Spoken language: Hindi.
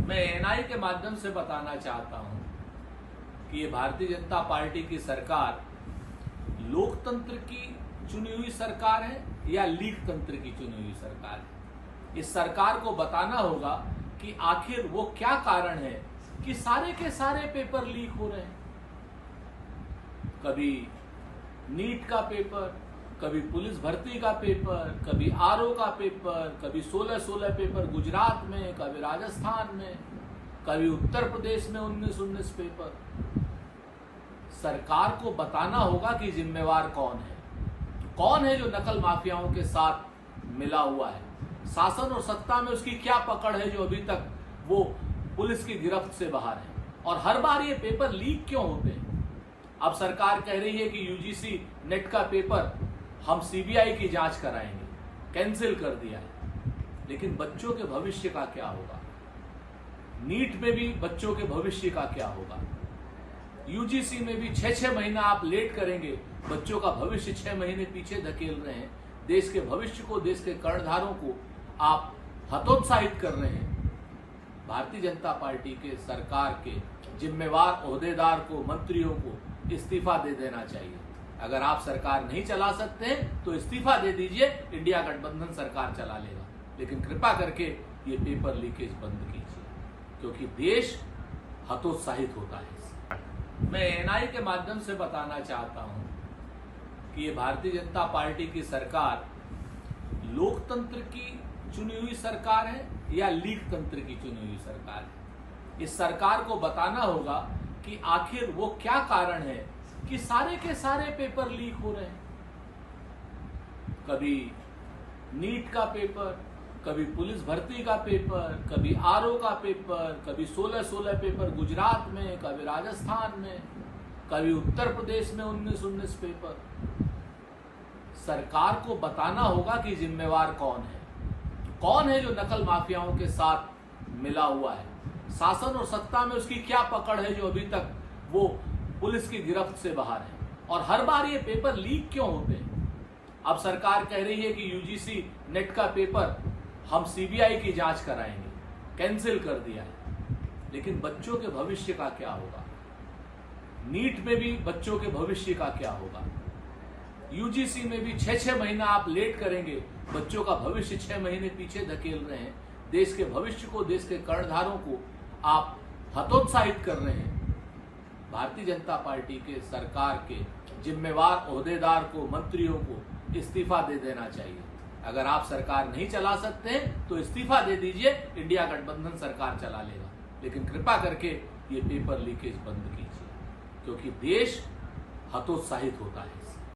मैं एएनआई के माध्यम से बताना चाहता हूं कि ये भारतीय जनता पार्टी की सरकार लोकतंत्र की चुनी हुई सरकार है या लीक तंत्र की चुनी हुई सरकार है। इस सरकार को बताना होगा कि आखिर वो क्या कारण है कि सारे के सारे पेपर लीक हो रहे हैं। कभी नीट का पेपर, कभी पुलिस भर्ती का पेपर, कभी आरओ का पेपर, कभी 16 पेपर गुजरात में, कभी राजस्थान में, कभी उत्तर प्रदेश में 19 पेपर। सरकार को बताना होगा कि जिम्मेवार कौन है जो नकल माफियाओं के साथ मिला हुआ है। शासन और सत्ता में उसकी क्या पकड़ है जो अभी तक वो पुलिस की गिरफ्त से बाहर है। और हर बार ये पेपर लीक क्यों होते हैं। अब सरकार कह रही है कि यूजीसी नेट का पेपर हम सीबीआई की जांच कराएंगे, कैंसिल कर दिया है। लेकिन बच्चों के भविष्य का क्या होगा। नीट में भी बच्चों के भविष्य का क्या होगा। यूजीसी में भी 6 महीना आप लेट करेंगे, बच्चों का भविष्य 6 महीने पीछे धकेल रहे हैं। देश के भविष्य को, देश के कर्णधारों को आप हतोत्साहित कर रहे हैं। भारतीय जनता पार्टी के सरकार के जिम्मेवार ओहदेदार को, मंत्रियों को इस्तीफा दे देना चाहिए। अगर आप सरकार नहीं चला सकते हैं तो इस्तीफा दे दीजिए, इंडिया गठबंधन सरकार चला लेगा। लेकिन कृपा करके ये पेपर लीकेज बंद कीजिए, क्योंकि देश हतोत्साहित होता है। मैं एएनआई के माध्यम से बताना चाहता हूं कि ये भारतीय जनता पार्टी की सरकार लोकतंत्र की चुनी हुई सरकार है या लीक तंत्र की चुनी हुई सरकार है। इस सरकार को बताना होगा कि आखिर वो क्या कारण है कि सारे के सारे पेपर लीक हो रहे हैं। कभी नीट का पेपर, कभी पुलिस भर्ती का पेपर, कभी आरओ का पेपर, कभी 16 पेपर गुजरात में, कभी राजस्थान में, कभी उत्तर प्रदेश में 19 पेपर। सरकार को बताना होगा कि जिम्मेवार कौन है जो नकल माफियाओं के साथ मिला हुआ है। शासन और सत्ता में उसकी क्या पकड़ है जो अभी तक वो पुलिस की गिरफ्त से बाहर है। और हर बार ये पेपर लीक क्यों होते हैं। अब सरकार कह रही है कि यूजीसी नेट का पेपर हम सीबीआई की जांच कराएंगे, कैंसिल कर दिया है। लेकिन बच्चों के भविष्य का क्या होगा। नीट में भी बच्चों के भविष्य का क्या होगा। यूजीसी में भी 6 महीना आप लेट करेंगे, बच्चों का भविष्य 6 महीने पीछे धकेल रहे हैं। देश के भविष्य को, देश के कर्णधारों को आप हतोत्साहित कर रहे हैं। भारतीय जनता पार्टी के सरकार के जिम्मेवार ओहदेदार को, मंत्रियों को इस्तीफा दे देना चाहिए। अगर आप सरकार नहीं चला सकते हैं तो इस्तीफा दे दीजिए, इंडिया गठबंधन सरकार चला लेगा। लेकिन कृपा करके ये पेपर लीकेज बंद कीजिए, क्योंकि देश हतोत्साहित होता है।